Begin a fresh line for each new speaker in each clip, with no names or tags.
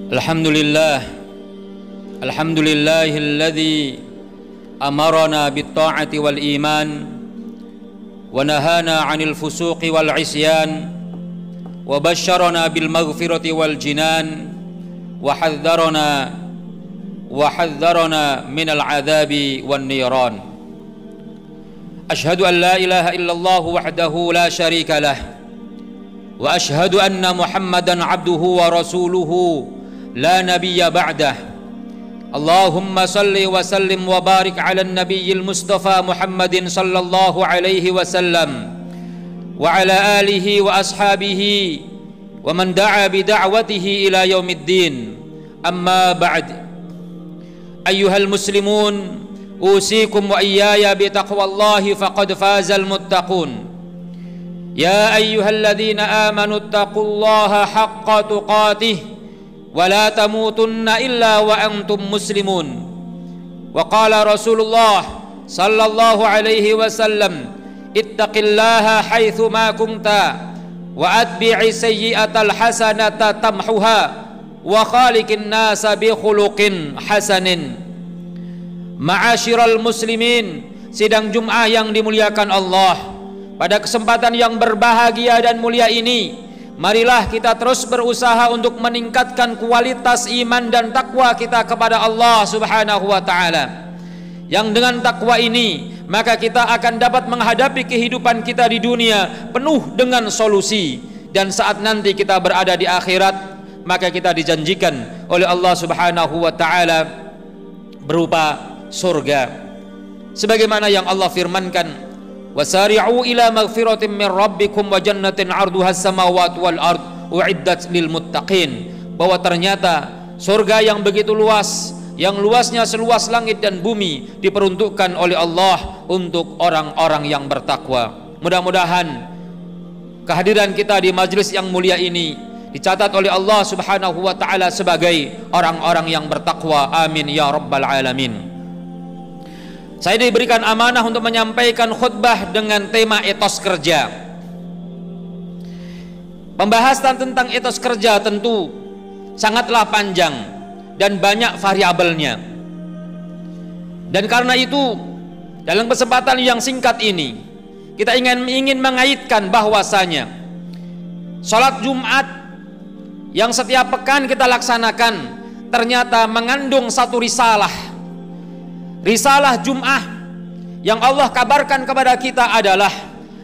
Alhamdulillah, alhamdulillahilladzi amarana bit-ta'ati wal iman wa nahana 'anil fusuqi wal 'isyan wa basyarana bil maghfirati wal jinan wa hadzarana minal 'adzabi wan niran. Ashhadu an la ilaha illallah wahdahu la syarika lah wa ashhadu anna Muhammadan 'abduhu wa rasuluhu la nabiyya ba'dah. Allahumma salli wa sallim wa barik ala nabiyyil mustafa Muhammadin sallallahu alaihi wasallam wa ala alihi wa ashabihi wa man da'a bi da'watihi ila yaumiddin. Amma ba'd. Ayyuhal muslimun, usikum wa iyaya bi taqwallahi faqad fazal muttaqun. Ya ayyuhalladzina amanu taqullaha haqqa tuqatih wa la tamutunna illa wa antum muslimun. Wa qala Rasulullah sallallahu alaihi wasallam, ittaqillaha haitsu ma kunta wa atbi'i sayyi'atal hasanata tamhuha wa khaliqin nasa bi khuluqin hasanin. Ma'asyiral muslimin, sidang Jumat yang dimuliakan Allah, pada kesempatan yang berbahagia dan mulia ini, marilah kita terus berusaha untuk meningkatkan kualitas iman dan takwa kita kepada Allah Subhanahu wa taala. Yang dengan takwa ini, maka kita akan dapat menghadapi kehidupan kita di dunia penuh dengan solusi, dan saat nanti kita berada di akhirat, maka kita dijanjikan oleh Allah Subhanahu wa taala berupa surga. Sebagaimana yang Allah firmankan, wasari'u ila maghfiratin min rabbikum wa jannatin 'arduha as-samawati wal ard u'iddat lil muttaqin, bahwa ternyata surga yang begitu luas, yang luasnya seluas langit dan bumi, diperuntukkan oleh Allah untuk orang-orang yang bertakwa. Mudah-mudahan kehadiran kita di majelis yang mulia ini dicatat oleh Allah Subhanahu wa taala sebagai orang-orang yang bertakwa. Amin ya rabbal alamin. Saya diberikan amanah untuk menyampaikan khutbah dengan tema etos kerja. Pembahasan tentang etos kerja tentu sangatlah panjang dan banyak variabelnya. Dan karena itu, dalam kesempatan yang singkat ini, kita ingin mengaitkan bahwasanya salat Jumat yang setiap pekan kita laksanakan ternyata mengandung satu risalah. Risalah Jum'ah yang Allah kabarkan kepada kita adalah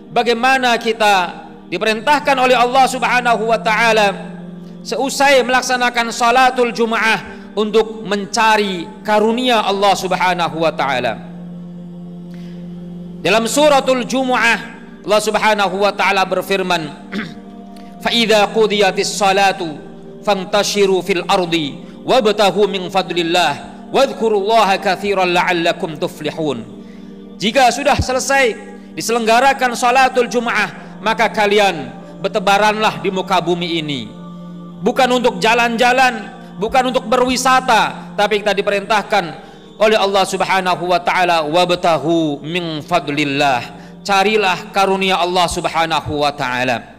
bagaimana kita diperintahkan oleh Allah Subhanahu wa taala seusai melaksanakan salatul Jum'ah untuk mencari karunia Allah Subhanahu wa taala. Dalam suratul Jumu'ah, Allah Subhanahu wa taala berfirman, "Fa idza qudiyatis salatu fantashiru fil ardi wabtaghu min fadlillah wadhkurullaha katsiran la'allakum tuflihun." Jika sudah selesai diselenggarakan salatul Jum'ah, maka kalian bertebaranlah di muka bumi ini, bukan untuk jalan-jalan, bukan untuk berwisata, tapi kita diperintahkan oleh Allah Subhanahu wa taala, wabtaghu min fadlillah, carilah karunia Allah Subhanahu wa taala.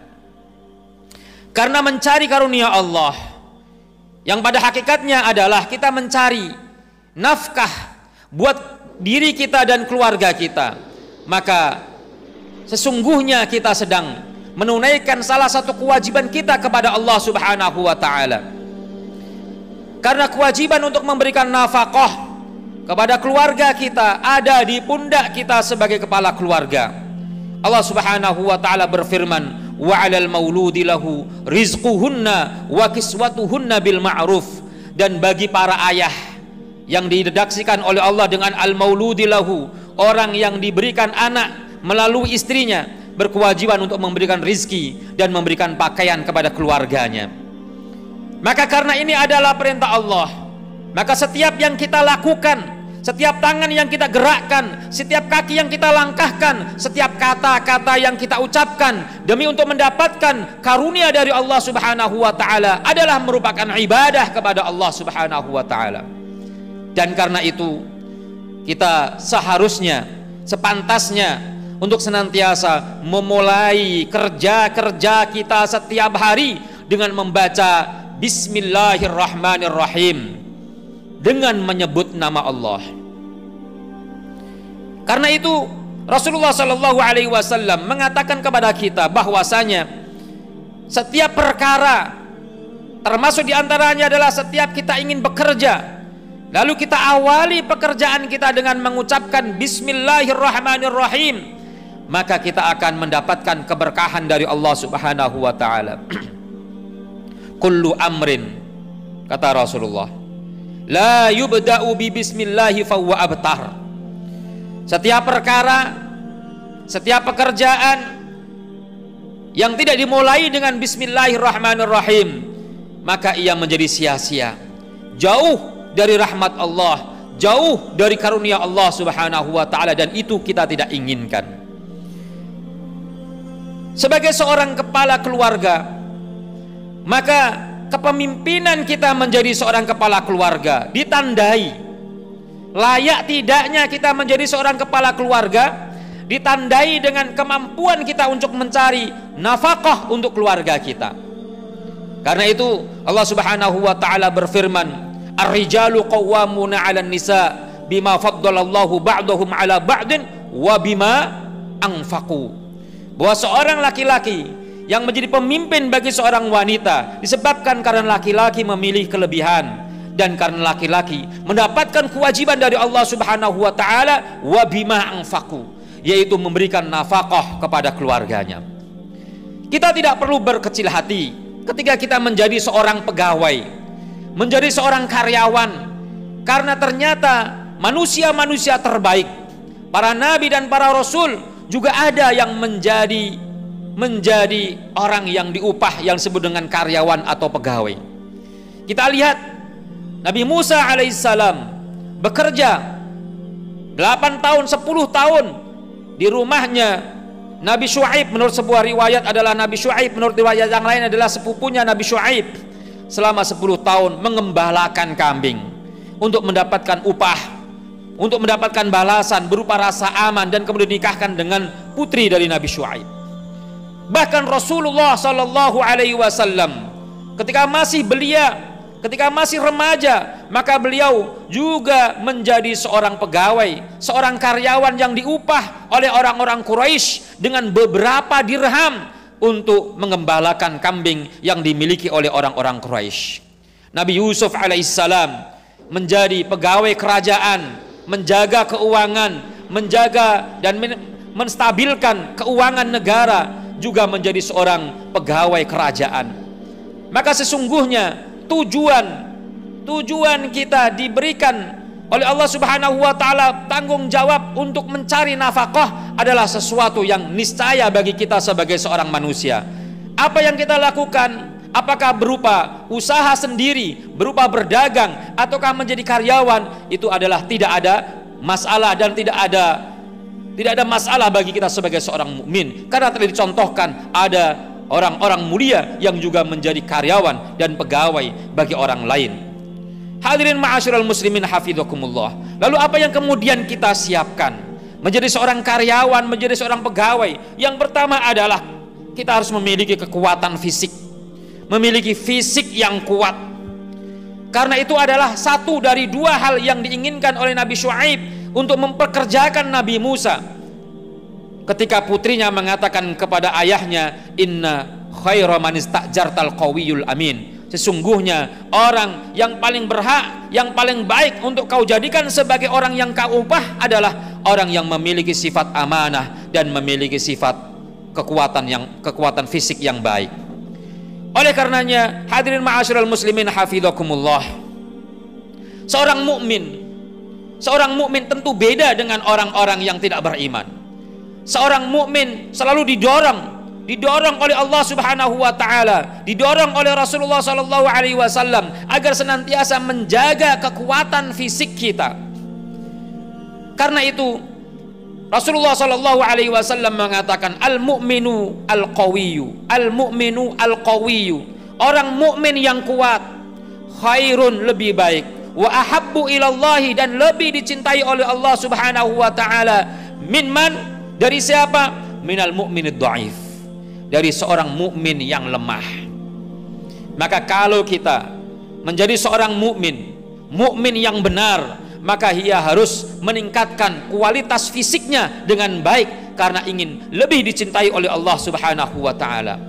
Karena mencari karunia Allah yang pada hakikatnya adalah kita mencari nafkah buat diri kita dan keluarga kita, maka sesungguhnya kita sedang menunaikan salah satu kewajiban kita kepada Allah Subhanahu wa taala. Karena kewajiban untuk memberikan nafkah kepada keluarga kita ada di pundak kita sebagai kepala keluarga. Allah Subhanahu wa taala berfirman, wa 'alal mauludi lahu rizquhunna wa kiswatuhunna bil ma'ruf, dan bagi para ayah yang diredaksikan oleh Allah dengan al-mauludi lahu, orang yang diberikan anak melalui istrinya, berkewajiban untuk memberikan rizki dan memberikan pakaian kepada keluarganya. Maka karena ini adalah perintah Allah, maka setiap yang kita lakukan, setiap tangan yang kita gerakkan, setiap kaki yang kita langkahkan, setiap kata-kata yang kita ucapkan demi untuk mendapatkan karunia dari Allah Subhanahu wa taala adalah merupakan ibadah kepada Allah Subhanahu wa taala. Dan karena itu kita seharusnya, sepantasnya untuk senantiasa memulai kerja-kerja kita setiap hari dengan membaca Bismillahirrahmanirrahim, dengan menyebut nama Allah. Karena itu Rasulullah Shallallahu Alaihi Wasallam mengatakan kepada kita bahwasanya setiap perkara, termasuk diantaranya adalah setiap kita ingin bekerja, lalu kita awali pekerjaan kita dengan mengucapkan Bismillahirrahmanirrahim, maka kita akan mendapatkan keberkahan dari Allah Subhanahu wa Ta'ala. Kullu amrin, kata Rasulullah, la yubda'u bi bismillahi fawwa abtar. Setiap perkara, setiap pekerjaan yang tidak dimulai dengan Bismillahirrahmanirrahim, maka ia menjadi sia-sia, jauh dari rahmat Allah, jauh dari karunia Allah Subhanahu wa Ta'ala, dan itu kita tidak inginkan. Sebagai seorang kepala keluarga, maka kepemimpinan kita menjadi seorang kepala keluarga ditandai, layak tidaknya kita menjadi seorang kepala keluarga ditandai dengan kemampuan kita untuk mencari nafkah untuk keluarga kita. Karena itu Allah Subhanahu wa Ta'ala berfirman, ar-rijalu qawwamuna 'alan nisa bima faddalallahu ba'dahum 'ala ba'din wa bima anfaqu. Bahwa seorang laki-laki yang menjadi pemimpin bagi seorang wanita disebabkan karena laki-laki memilih kelebihan, dan karena laki-laki mendapatkan kewajiban dari Allah Subhanahu wa Ta'ala wa bima anfaqu, yaitu memberikan nafkah kepada keluarganya. Kita tidak perlu berkecil hati ketika kita menjadi seorang pegawai, menjadi seorang karyawan, karena ternyata manusia-manusia terbaik, para nabi dan para rasul, juga ada yang menjadi orang yang diupah, yang disebut dengan karyawan atau pegawai. Kita lihat Nabi Musa alaihissalam bekerja 8 tahun, 10 tahun di rumahnya Nabi Syuaib. Menurut sebuah riwayat adalah Nabi Syuaib, menurut riwayat yang lain adalah sepupunya Nabi Syuaib. Selama 10 tahun mengembalakan kambing untuk mendapatkan upah, untuk mendapatkan balasan berupa rasa aman, dan kemudian dinikahkan dengan putri dari Nabi Syuaib. Bahkan Rasulullah Shallallahu Alaihi Wasallam ketika masih belia, ketika masih remaja, maka beliau juga menjadi seorang pegawai, seorang karyawan yang diupah oleh orang-orang Quraisy dengan beberapa dirham untuk mengembalakan kambing yang dimiliki oleh orang-orang Quraisy. Nabi Yusuf alaihissalam menjadi pegawai kerajaan, menjaga keuangan, menjaga dan menstabilkan keuangan negara, juga menjadi seorang pegawai kerajaan. Maka sesungguhnya tujuan kita diberikan oleh Allah Subhanahu wa Ta'ala tanggung jawab untuk mencari nafkah adalah sesuatu yang niscaya bagi kita sebagai seorang manusia. Apa yang kita lakukan, apakah berupa usaha sendiri, berupa berdagang, ataukah menjadi karyawan, itu adalah tidak ada masalah, dan tidak ada masalah bagi kita sebagai seorang mukmin, karena telah dicontohkan ada orang-orang mulia yang juga menjadi karyawan dan pegawai bagi orang lain. Hadirin ma'asyiral muslimin hafizakumullah. Lalu apa yang kemudian kita siapkan menjadi seorang karyawan, menjadi seorang pegawai? Yang pertama adalah kita harus memiliki kekuatan fisik, memiliki fisik yang kuat. Karena itu adalah satu dari dua hal yang diinginkan oleh Nabi Syuaib untuk memperkerjakan Nabi Musa. Ketika putrinya mengatakan kepada ayahnya, inna khaira man istajartal qawiyul amin, sesungguhnya orang yang paling berhak, yang paling baik untuk kau jadikan sebagai orang yang kau upah adalah orang yang memiliki sifat amanah dan memiliki sifat kekuatan fisik yang baik. Oleh karenanya, hadirin ma'asyiral muslimin hafizakumullah, seorang mukmin tentu beda dengan orang-orang yang tidak beriman. Seorang mukmin selalu didorong oleh Allah Subhanahu wa Ta'ala, didorong oleh Rasulullah Sallallahu Alaihi Wasallam agar senantiasa menjaga kekuatan fisik kita. Karena itu Rasulullah Sallallahu Alaihi Wasallam mengatakan, al-mu'minu al-qawiyyu, al-mu'minu al-qawiyyu, orang mukmin yang kuat, khairun, lebih baik, wa ahabbu ilallahi, dan lebih dicintai oleh Allah Subhanahu wa Ta'ala, minman, dari siapa? Minal mu'minid dhaif, dari seorang mukmin yang lemah. Maka kalau kita menjadi seorang mukmin, mukmin yang benar, maka ia harus meningkatkan kualitas fisiknya dengan baik karena ingin lebih dicintai oleh Allah Subhanahu wa taala.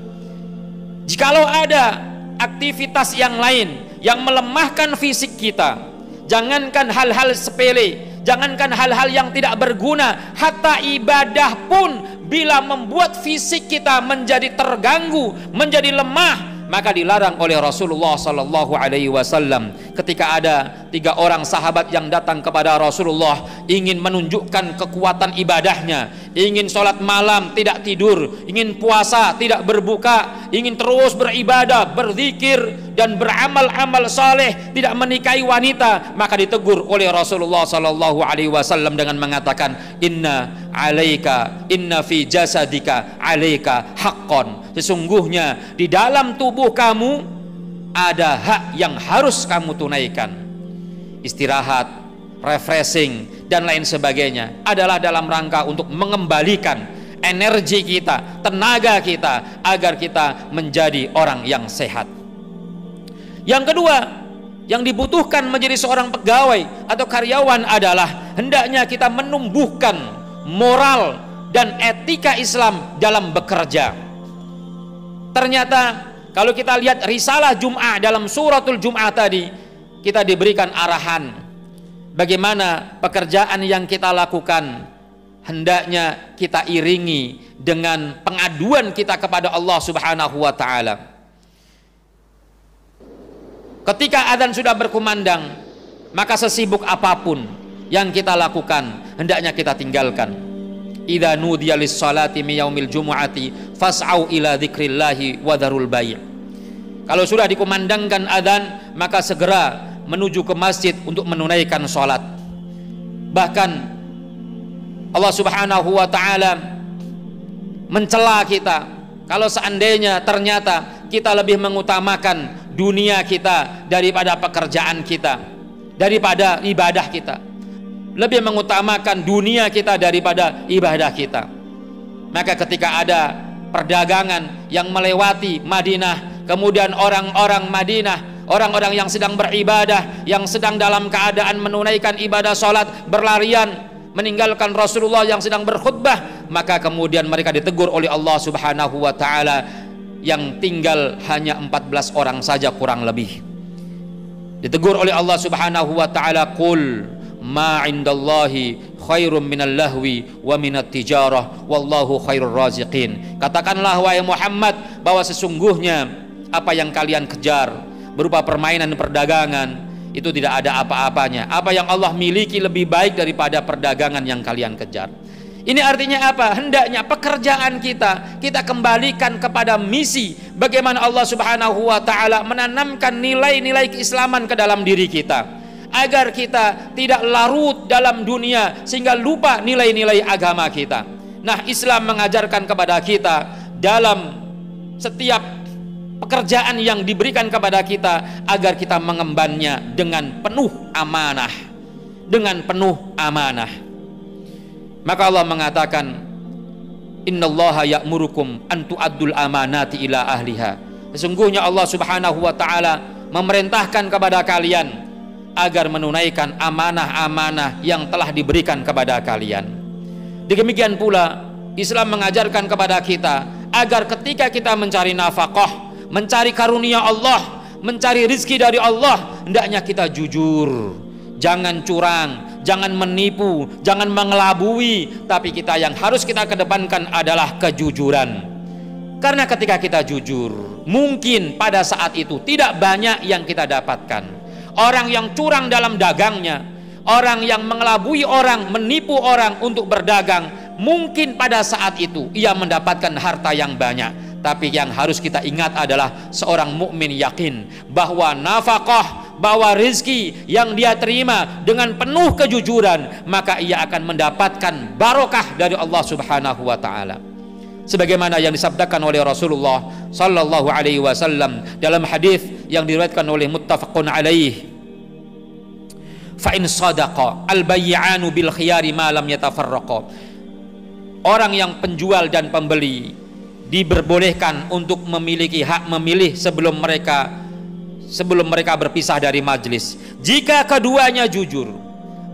Jikalau ada aktivitas yang lain yang melemahkan fisik kita, jangankan hal-hal sepele, jangankan hal-hal yang tidak berguna, hatta ibadah pun bila membuat fisik kita menjadi terganggu, menjadi lemah, maka dilarang oleh Rasulullah sallallahu alaihi wasallam. Ketika ada 3 orang sahabat yang datang kepada Rasulullah ingin menunjukkan kekuatan ibadahnya, ingin sholat malam tidak tidur, ingin puasa tidak berbuka, ingin terus beribadah, berzikir dan beramal-amal saleh, tidak menikahi wanita, maka ditegur oleh Rasulullah sallallahu alaihi wasallam dengan mengatakan, inna fi jasadika alaika haqqan, sesungguhnya di dalam tubuh kamu ada hak yang harus kamu tunaikan. Istirahat, refreshing dan lain sebagainya adalah dalam rangka untuk mengembalikan energi kita, tenaga kita, agar kita menjadi orang yang sehat. Yang kedua yang dibutuhkan menjadi seorang pegawai atau karyawan adalah hendaknya kita menumbuhkan moral dan etika Islam dalam bekerja. Ternyata kalau kita lihat risalah Jum'ah dalam suratul Jum'ah tadi, kita diberikan arahan bagaimana pekerjaan yang kita lakukan hendaknya kita iringi dengan pengaduan kita kepada Allah Subhanahu wa taala. Ketika adzan sudah berkumandang, maka sesibuk apapun yang kita lakukan hendaknya kita tinggalkan. Idza nudiya lis-salati min yaumil jumu'ati fas'au ila dzikrillahi wa dzarul bai'. Kalau sudah dikumandangkan adzan, maka segera menuju ke masjid untuk menunaikan salat. Bahkan Allah Subhanahu wa taala mencela kita kalau seandainya ternyata kita lebih mengutamakan dunia kita daripada pekerjaan kita, daripada ibadah kita, lebih mengutamakan dunia kita daripada ibadah kita. Maka ketika ada perdagangan yang melewati Madinah, kemudian orang-orang Madinah, orang-orang yang sedang beribadah, yang sedang dalam keadaan menunaikan ibadah salat, berlarian meninggalkan Rasulullah yang sedang berkhutbah, maka kemudian mereka ditegur oleh Allah Subhanahu wa taala, yang tinggal hanya 14 orang saja kurang lebih. Ditegur oleh Allah Subhanahu wa taala, qul ma indallahi khairum minal lahwi wa minat tijarah wallahu khairur raziqin. Katakanlah wahai Muhammad bahwa sesungguhnya apa yang kalian kejar berupa permainan dan perdagangan itu tidak ada apa-apanya. Apa yang Allah miliki lebih baik daripada perdagangan yang kalian kejar. Ini artinya apa? Hendaknya pekerjaan kita kembalikan kepada misi bagaimana Allah Subhanahu wa taala menanamkan nilai-nilai keislaman ke dalam diri kita, agar kita tidak larut dalam dunia sehingga lupa nilai-nilai agama kita. Nah, Islam mengajarkan kepada kita dalam setiap pekerjaan yang diberikan kepada kita agar kita mengembannya dengan penuh amanah, dengan penuh amanah. Maka Allah mengatakan, innallaha ya'murukum an tu'addul amanati ila ahliha. Sesungguhnya Allah Subhanahu wa taala memerintahkan kepada kalian agar menunaikan amanah-amanah yang telah diberikan kepada kalian. Demikian pula Islam mengajarkan kepada kita agar ketika kita mencari nafkah, mencari karunia Allah, mencari rizki dari Allah, hendaknya kita jujur, jangan curang, jangan menipu, jangan mengelabui, tapi kita yang harus kita kedepankan adalah kejujuran. Karena ketika kita jujur, mungkin pada saat itu tidak banyak yang kita dapatkan. Orang yang curang dalam dagangnya, orang yang mengelabui orang, menipu orang untuk berdagang, mungkin pada saat itu ia mendapatkan harta yang banyak. Tapi yang harus kita ingat adalah seorang mukmin yakin bahwa nafkah, bahwa rizki yang dia terima dengan penuh kejujuran, maka ia akan mendapatkan barokah dari Allah Subhanahu wa taala. Sebagaimana yang disabdakan oleh Rasulullah sallallahu alaihi wasallam dalam hadis yang diriwayatkan oleh muttafaqun alaih, fa in sadaqa al bay'anu bil khiyari ma lam yatafarraqa. Orang yang penjual dan pembeli diperbolehkan untuk memiliki hak memilih sebelum mereka berpisah dari majelis. Jika keduanya jujur,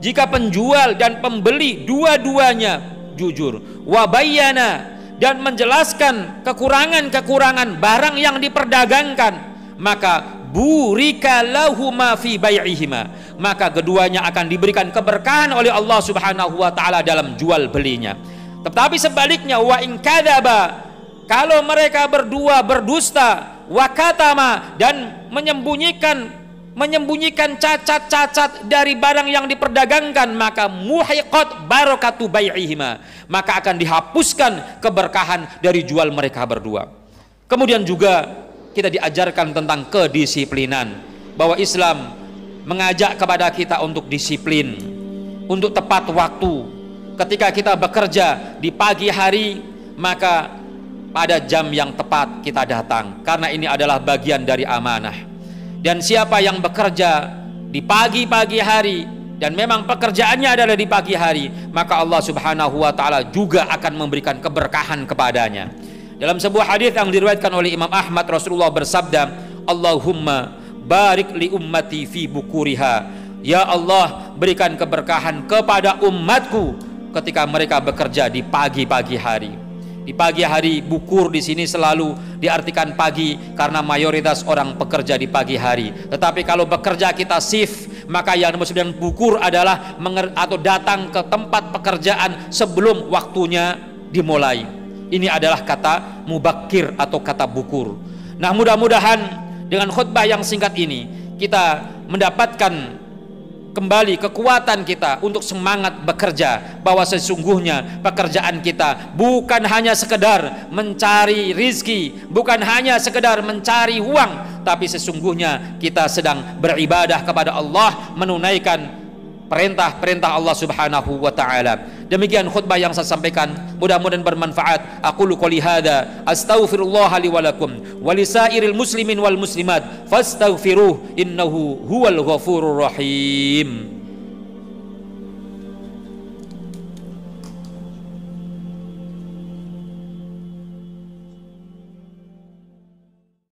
jika penjual dan pembeli dua-duanya jujur, wabayana, dan menjelaskan kekurangan-kekurangan barang yang diperdagangkan, maka burika lahuma fi bai'ihima, maka keduanya akan diberikan keberkahan oleh Allah Subhanahu wa taala dalam jual belinya. Tetapi sebaliknya, wa in kadzaba, kalau mereka berdua berdusta, wakatama, dan menyembunyikan cacat-cacat dari barang yang diperdagangkan, maka muhiqat barakatu bai'ihima, maka akan dihapuskan keberkahan dari jual mereka berdua. Kemudian juga kita diajarkan tentang kedisiplinan, bahwa Islam mengajak kepada kita untuk disiplin, untuk tepat waktu. Ketika kita bekerja di pagi hari, maka pada jam yang tepat kita datang, karena ini adalah bagian dari amanah. Dan siapa yang bekerja di pagi-pagi hari, dan memang pekerjaannya adalah di pagi hari, maka Allah Subhanahu wa taala juga akan memberikan keberkahan kepadanya. Dalam sebuah hadis yang diriwayatkan oleh Imam Ahmad, Rasulullah bersabda, Allahumma barik li ummati fi bukuriha, ya Allah, berikan keberkahan kepada umatku ketika mereka bekerja di pagi-pagi hari. Di pagi hari, bukur di sini selalu diartikan pagi karena mayoritas orang bekerja di pagi hari. Tetapi kalau bekerja kita shift, maka yang dimaksud dengan bukur adalah atau datang ke tempat pekerjaan sebelum waktunya dimulai. Ini adalah kata mubakir atau kata bukur. Nah, mudah-mudahan dengan khutbah yang singkat ini kita mendapatkan kembali kekuatan kita untuk semangat bekerja, bahwa sesungguhnya pekerjaan kita bukan hanya sekedar mencari rizki, bukan hanya sekedar mencari uang, tapi sesungguhnya kita sedang beribadah kepada Allah, menunaikan perintah-perintah Allah Subhanahu wa taala. Demikian khutbah yang saya sampaikan, mudah-mudahan bermanfaat. Aqulu qouli hadza astaghfirullah li wa lakum wa lisairil muslimin wal muslimat fastaghfiruh innahu huwal ghafurur rahim.